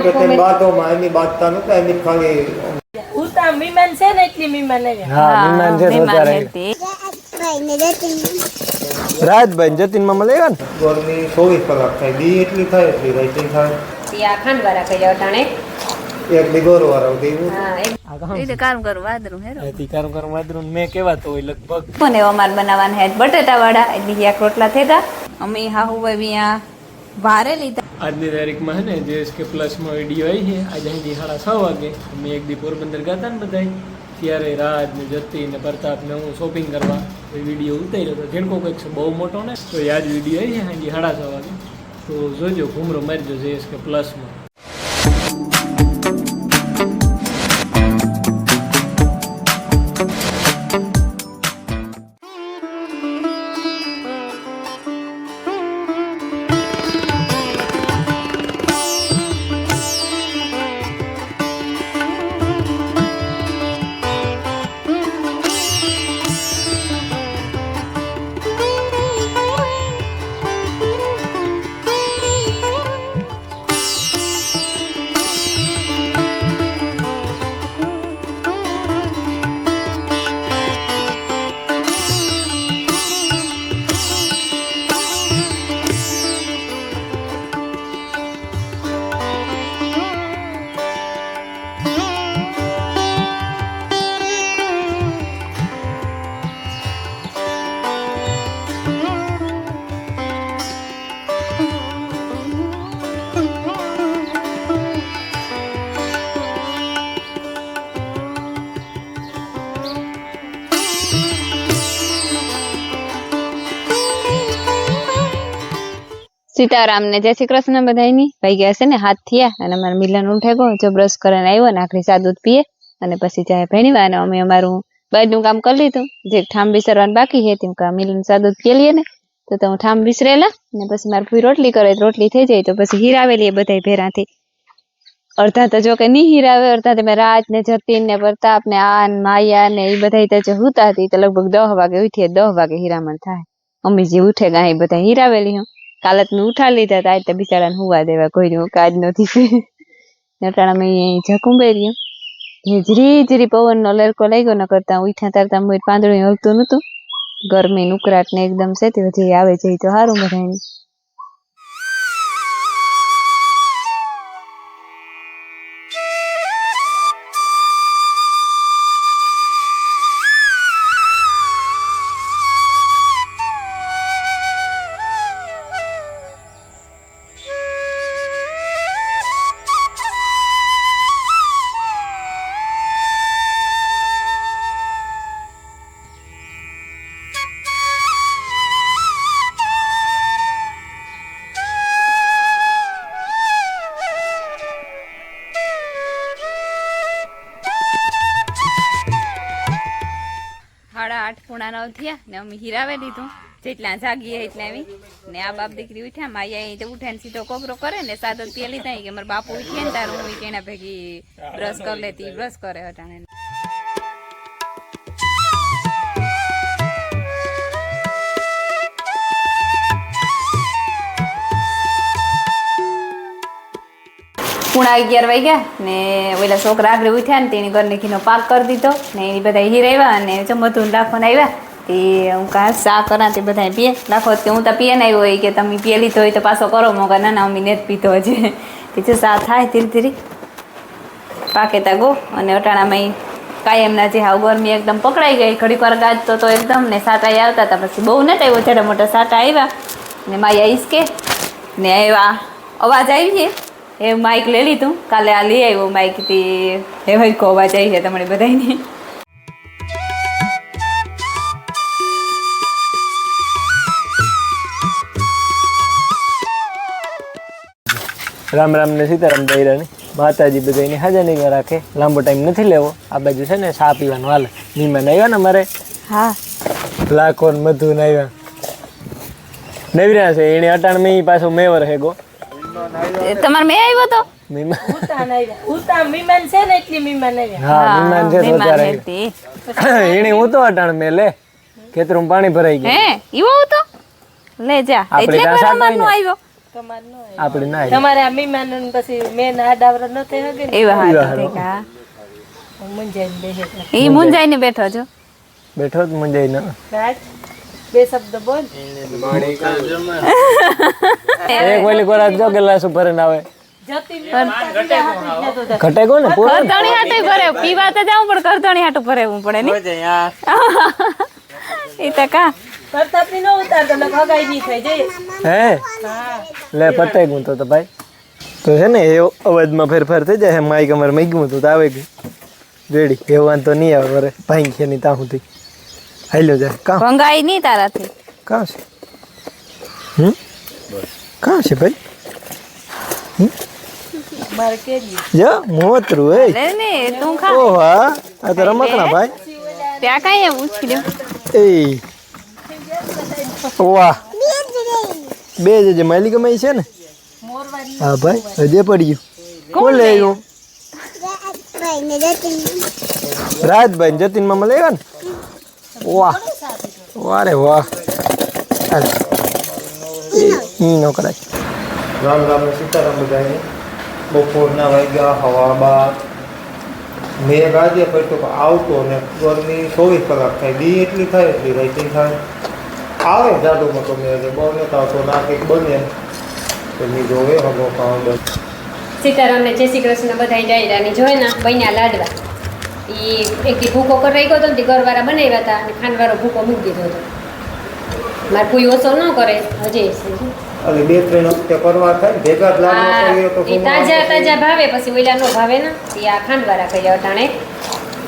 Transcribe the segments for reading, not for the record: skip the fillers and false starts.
કે તે બાતોમાં એની બાતતા નતો એની ખાલી ઉતા મીમાન છે ને એટલી મીમાન આવી હા વિમાન છે વધારે રાજભાઈ જતીનમાં મળે ને ગરમી 24 કલાક થાય દી એટલી થાય એટલી રાઈટિંગ થાય ત્યાં ખાંડવાળા કઈ અટાણે એક દિગોર વાળો દેવું એ કામ કરું વાદરું હેરો એથી કામ કરવા વાદરું મેં કહેવાતો હોય લગભગ મને અમાર બનાવવાના હે બટેટા વાળા એટલે એક રોટલા થેતા અમે હાહુ અહીંયા વારે લીધા આજની તારીખમાં હે ને JSK પ્લસમાં વિડીયો આવી છે આજે અહીં 6:30 વાગે અમે એક દી પોરબંદર ગયા ને બધાય ત્યારે રાજ ને જતી ને પ્રતાપ ને હું શોપિંગ કરવા એ વિડીયો ઉતાર્યો હતો જેણકો કંઈક બહુ મોટો ને તો યાદ વિડીયો આવી છે અહીં 6:30 વાગે તો જોજો ઘૂમરો મારજો JSK પ્લસમાં સીતારામ ને જય શ્રી કૃષ્ણ બધાયની ભાઈ ગયા છે ને હાથ થયા અને અમારા મિલન ઉઠે ગયો જો બ્રશ કરીને આવ્યો ને આખરી સા દૂધ પીએ અને પછી ચાય ભણીવા અને અમે અમારું બહારનું કામ કરી લીધું જે ઠામ વિસરવાનું બાકી છે તેમ કા મિલન સા દૂધ પી લઈએ ને તો હું ઠામ વિસરેલા ને પછી મારી ફૂઈ રોટલી કરે રોટલી થઈ જાય તો પછી હીરાવેલી બધાય ભેરાથી અડધા તો જો કે નહીં હીરાવે અડધા તો મેં રાજ ને જતીન ને પ્રતાપ ને આન માયા ને એ બધા તો હુતા હતી તો લગભગ 10 વાગે ઉઠીએ 10 વાગે હીરામણ થાય અમ્મી જે ઉઠે ગા એ બધા હીરાવેલી હું કાલે મેં ઉઠા લીધા હતા તો બિચારાને હુવા દેવા કોઈ કાજ નથી નટાણા મેં જકુંબે રહ્યું ઝીરી ઝીરી પવનનો લરકો લાગ્યો ન કરતા ઉઠ્યા તારતા મોર પાંદડું હલતું નતું ગરમી ઉકળાટ ને એકદમ છે તે જે આવે છે તો સારું બધાને પૂણા 9 થયા ને અમે હીરાવે લીધું જેટલા જાગીએ એટલા આવી ને આ બાપ દીકરી ઉઠ્યા માયા ઉઠે ને સીધો કોબરો કરે ને સાદો પીએ લીધા કે મારા બાપુ ઉઠીએ ને તારું હું એના ભેગી બ્રશ કરી લેતી બ્રશ કરે હટાણે પૂણા 11 વાગ્યા ને ઓલા છોકરા આગળ ઉઠ્યા ને તેની ઘરની ઘીનો પાક કરી દીધો ને એની બધા હીરાવ્યા અને ચમચું રાખવાને આવ્યા તે હું કાં ચા કરા તે બધા પીએ રાખો કે હું તો પીએ ને આવ્યો હોય કે તમે પીએ લીધો હોય તો પાછો કરો મોકા ના અમી ને જ પીધો હજી તે જે ચા થાય ધીરે ધીરે પાકે તા ગો અને અટાણામાં કાયમના જે હાવ ગરમી એકદમ પકડાઈ ગઈ ઘડીક વાર ગાજતો તો એકદમ ને સાટા આવતા હતા પછી બહુ નથી આવ્યો જરા મોટા સાટા આવ્યા ને માયા ઈસકે ને એવા અવાજ આવી છે એ માઇક લઈ લીધું કાલે આ લઈ આવ્યો માઇક થી એ ભાઈ કો અવાજ આવી છે તમારી બધાની રામ રામ ને સીતારામ દૈરાની માતાજી બધાને હાજર રાખે લાંબો ટાઈમ નથી લેવો આ બાજુ છે ને ચા પીવાનું હાલે મહેમાન આવ્યા ને મારે હા લાખો ને મધુ ને આવ્યા નવરા છે એને અટાણ મેં પાછો મેવર હેગો તમાર મેં આવ્યો તો મીમાન છે ને એટલી મીમાન આવ્યા હા મહેમાન છે તો ત્યારે એને હું તો અટાણ મેં લે ખેતરમાં પાણી ભરાઈ ગયું હે ઈવો તો લે જા એટલે બરાબર નો આવ્યો તમારે ન હોય. આપણે ના તમારે આ મહેમાન પછી મેન આડાવર ન થઈ શકે ને એવા હાથ ઠીક હા મુંજાઈને બેસે ઈ મુંજાઈને બેઠો છો બેઠો જ મુંજાઈ ન રાજ બે શબ્દ બોલ એક ઓલી કોરા જો ગ્લાસ ઉપર ને આવે જતી પણ ઘટે કો ને પૂરો કરતણી હાટું ભરે પીવા તો જાવું પણ કરતણી હાટું ભરેવું પડે ને ઈ તો કા પ્રતાપની ન ઉતારતો ને ભગાઈ ની થઈ જાય. હે હા લે પતાઈ ગયું તો ભાઈ તો છે ને એ અવાજમાં ફેરફાર થઈ જાય માઈક અમારે મૂક્યું તો આવે ગયું રેડી એ વાંધો નહીં આવે વરે ભાઈ છે નહીં ત્યાં સુધી હાલ્યો જાય કાં ભંગાઈ નહીં તારાથી કાં છે કાં છે ભાઈ મારે કેરી જો મોતરું એ લે ને તું ખા ઓહ આ તો રમકડા ભાઈ ત્યાં કઈ એવું ઉછકી દો એ વાહ બે જે માલિક કમાઈ છે ને હા ભાઈ હજે પડી ગયું કોણ લઈ આવ્યું રાજભાઈ ને જતીન મામા લઈ આવ્યા ને વાહ વાહ રે વાહ નો કરાય રામ રામ ને સીતારામ બધાને બપોરના વાગ્યા હવા બાર મેઘ આજે પડતો આવતો ને ગરમી 24 કલાક થાય દી એટલી થાય એટલી રાઈટિંગ થાય આવે જાડો મોટો મેઘ બહુ નતા આવતો ના કંઈક બને તો મેં જોવે હગો ખાવા બસ સીતારામને જય શ્રી કૃષ્ણ બધા ડાયરાની જોઈ ને બન્યા લાડવા એ એકથી ભૂકો કરી ગયો હતો ને તે ઘરવાળા બનાવ્યા હતા અને ખાંડવાળો ભૂકો મૂકી દીધો હતો મારે કોઈ ઓછો ન કરે હજી અને બે ત્રણ વખતે કરવા થાય ને ભેગા જ લાગુ કરીએ તો એ તાજા તાજા ભાવે પછી ઓલા નો ભાવે ને એ આ ખાંડવાળા કર્યા અટાણે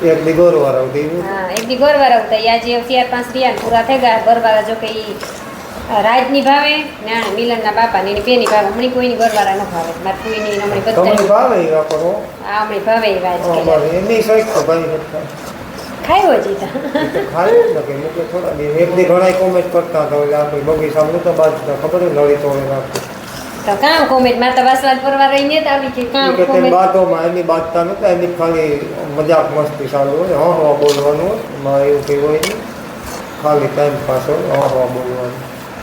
એક દી ગોરવાર આવતી હા એક દી ઘરવાળા હતા એ આજે 4-5 રિયાન પૂરા થઈ ગયા ઘરવાળા જો કે ઈ રાજની ભાવે ને મિલનના બાપા ને એની બેની ભાવે હમણાં કોઈની ઘરવાળા ન ભાવે મારે કોઈની હમણાં તમને બધા ભાવે એ વાપરો આ હમણાં ભાવે એ રાજ અમારે એમની સહિત તો ભાઈ ખાયો જીતા ખાય જ કે મૂકે થોડા દી એક દી ઘણા કોમેન્ટ કરતા હતા એટલે આપણે બગીચામાં નતા બાજતા ખબર જ નળી તોડે નાખતું તો કામ કોમેન્ટ માં તો વાસવાદ પરવા રહી ને આવી કે કામ કે તેમ કોમેન્ટ બાતોમાં એની બાતતા નતા એની ખાલી મજાક મસ્તી ચાલુ હોય હા બોલવાનું હોય એમાં એવું કંઈ હોય નહીં ખાલી ટાઈમ પાસ હોય હા બોલવાનું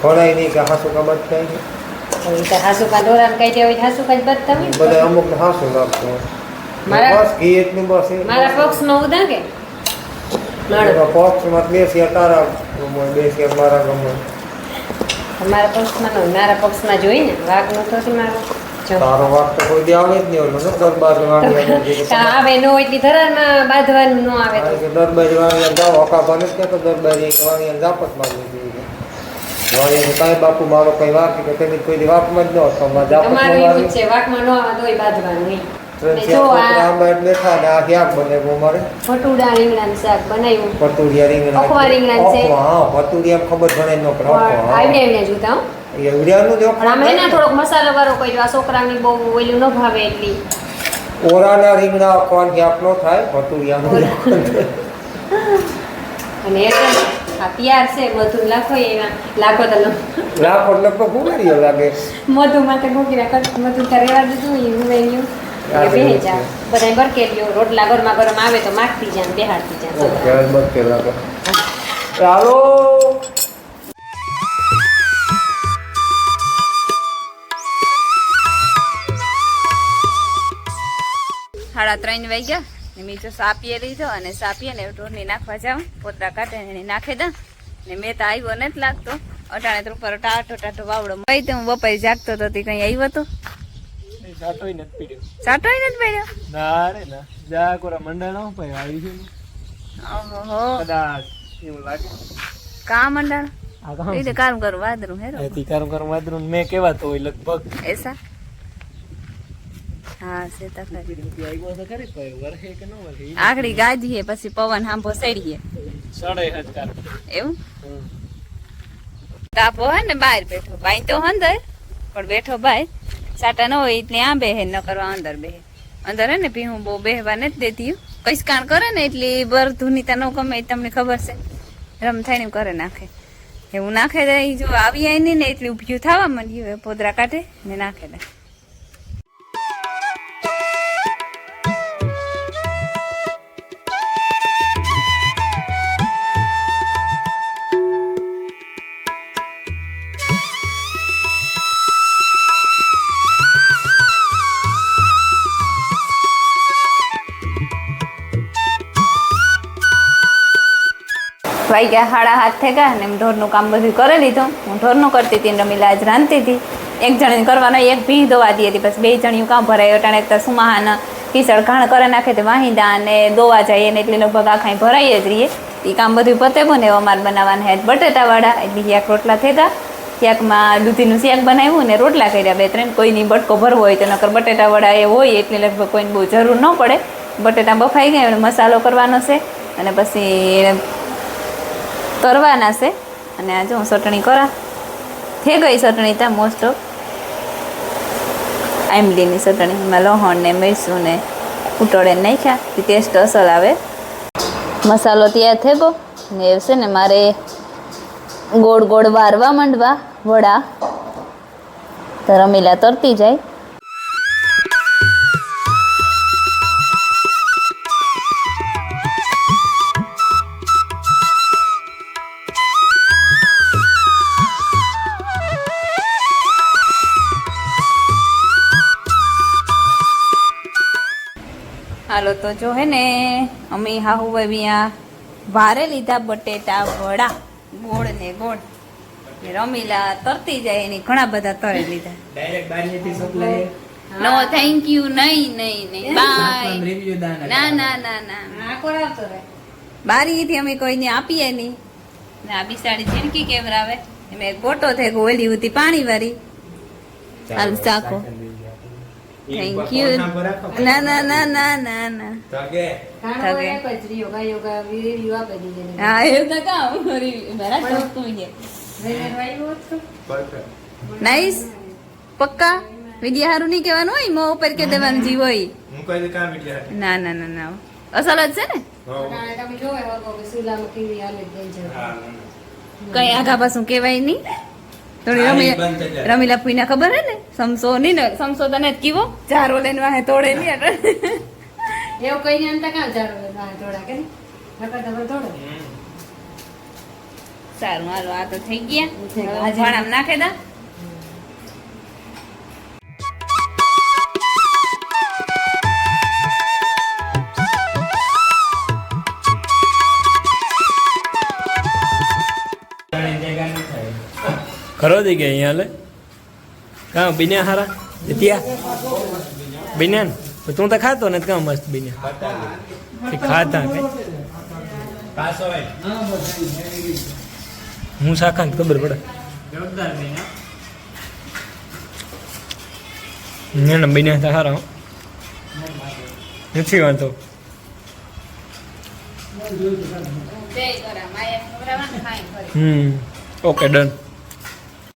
ઘણાય નહીં કે હાસુ કા બાતતા નહીં એ તો હાસુકા દોરાન કઈ દેવું હાસુકા જ બદતા હોય બધા અમુક હાસુ નાખતું હોય મારા- બસ ઘી એટલું બસ એ મારા પક્ષમાં ઉદા કે પક્ષમાં બે શેર તારા ગમો બે શેર મારા ગમો મારા પક્ષમાં ન હોય. મારા પક્ષમાં જોઈ ને વાઘ નતો થી મારો જો તારો વાત તો કોઈ દી આવે જ નહીં ઓલો ને દરબાર વાંગ્યા કાં આવે નો એટલી ધરારમાં બાંધવાનું ન આવે તો દરબારી વાંગ્યા જાઓ હકાભા નથી કહેતો દરબારી વાંગ્યા જાપત માંગી દીધી વાંગ્યા કાંઈ બાપુ મારો કઈ વાત કે તેની કોઈ દી વાતમાં જ ન હતો જાપત તમારું એવું જ છે વાઘમાં ન આવે તોય બાંધવાનું નહીં ને જો આ બેઠા ને આ ક્યાંક બને અમારે ભટુડા રીંગણાનું શાક બનાવ્યું પતુડિયા રીંગણા અખવા રીંગણા છે. હા પતુડિયા ખબર ઘણે ન પડે આવડે એમને જોતા હો. એવડિયાનું જો પણ આમાં એના થોડોક મસાલો વાળો કર્યો આ છોકરાની બહુ ઓલું ન ભાવે એટલી ઓરાના રીંગણા અખવાન ક્યાંક ન થાય પતુડિયાનું અને એટલે આ તૈયાર છે મધુ લાખો એમાં લાખો તો લાખ એટલે તો ફૂગડીઓ લાગે મધુ માટે મૂકી મધુ તો રહેવા દીધું એ ઉમેરી ગયું હા, બે એવું જા બધા બરકેલ્યો રોટલા ગરમા ગરમ આવે તો માખતી જાય ને બેહાડતી જાય ઓકે હવે બસ કે લાગે ચાલો 3:30 વાગ્યા ને મેં જો સાપીએ લીધો અને સાપીએ ને ઢોરની નાખવા જાઉં પોતરા કાઢે ને નાખી દઉં ને મેં તો આવ્યો નથી લાગતો અટાણે તો ઉપર ટાટો ટાટો વાવડો કઈ તો હું બપાઈ જાગતો તો તે કઈ આવ્યો તો સાટોય નથી પીડ્યો સાટોય નથી પડ્યો ના રે ના જા કોરા મંડળ ન ભાઈ આવી છે ને ઓહો કદાચ એવું લાગે કા મંડાણ આ કામ એ તો કામ કરું વાદરું હેરો એથી કામ વાદરું મેં કેવાતો હોય લગભગ એસા હા સેતા ખરી આવ્યો તો ખરી ભાઈ વરહે કે ન વરહે આખડી ગાજીએ પછી પવન હાંભો સડીએ સડે હજકાર એવું તાપો હે ને બહાર બેઠો બાઈ તો અંદર પણ બેઠો બાય સાટા ન હોય એટલે આ બેહે ન કરવા અંદર બેહે અંદર હે ને પીહું બહુ બેહવા નથી દેતી કઈસ કાણ કરે ને એટલી બર ધુનીતા ન ગમે એ તમને ખબર છે રમ થઈને કરે નાખે એવું નાખે દે જો આવી આવી નહીં ને એટલી ઉભ્યું થવા માંડ્યું પોદરા કાઢે ને નાખે દે વાગ્યા 7:30 થઈ ગયા ને એમ ઢોરનું કામ બધું કરી લીધું. હું ઢોરનું કરતી હતી ને રમીલા આજ રાંધતી હતી. એક જણીને કરવાનો એક ભીં ધોવા દી હતી, પછી 2 જણીયું કામ ભરાય અટાણે એક સુમાહાન કિસળ ઘાણ કરે નાખે તે વાહિંદા અને દોવા જાય ને એટલે લગભગ આખાઈ ભરાઈ જ રહીએ. એ કામ બધું પતે ને એવા મારે બનાવવાના હે બટેટાવાળા, એટલે ક્યાંક રોટલા થયા, ક્યાંકમાં દૂધીનું શાક બનાવ્યું ને રોટલા કર્યા 2-3. કોઈની બટકો ભરવો હોય તો નકર બટેટાવાળા એ હોય એટલે લગભગ કોઈને બહુ જરૂર ન પડે. બટેટા બફાઈ ગયા એટલે મસાલો કરવાનો છે અને પછી તરવાના છે. અને આ જો હું ચટણી કરા થઈ ગઈ ચટણી ત્યાં મોસ્ટ ઓફ આંબલીની ચટણી, એમાં લસણ ને મરચું ને ઉટળે નાખ્યા, ટેસ્ટ અસલ આવે. મસાલો તૈયાર થઈ ગયો ને એ છે ને મારે ગોળ ગોળ વારવા માંડવા વડા, તો રમીલા તરતી જાય. હાલો તો જો હે ને અમે હાહુ અહીંયા વારે લીધા બટેટા વડા, ગોળ ને ગોળ. રમીલા તરતી જાય એની ઘણા બધા તરી લીધા. ડાયરેક્ટ બારીએથી સપ્લાય નો થેન્ક યુ, નહીં બાય, ના ના ના ના, બારીથી અમે કોઈને આપીએ નહીં. ને આ બિસાડી ઝીણકી કેવરાવે એમાં એક ગોટો થઈ ગયો, ઓલી હતી પાણી વાળી. હાલ સાકો, થેન્ક યુ. ના ના ના ના ના ના, હા એવું તો કામ નાઈસ. પક્કા વિડિયા હારું નહીં કહેવાનું હોય, મોં ઉપર કે દેવાનું જીવ હોય. ના ના ના ના, અસલ જ છે ને. કઈ આગા પાછું કેવાય નહીં. થોડી રમીલા ફૂઈને ખબર હે ને, સમસો નહીં ને, સમસો તને જ કીવો ચારો લઈને વાહે તોડે નહીં. એવું કઈ અંતા કામ ચાલો થોડા કે સારું હાલો, આ તો થઈ ગયા. ભાણામાં નાખે દા. ખરો દઈ ગયા અહીંયા લે કાં બન્યા હારા ત્યાં બન્યા ને તું તો ખાતો ને કાં મસ્ત બન્યા ખાતા કઈ હું શાખા ખબર પડે ને બન્યા હતા હારા નથી વાંધો. Okay done.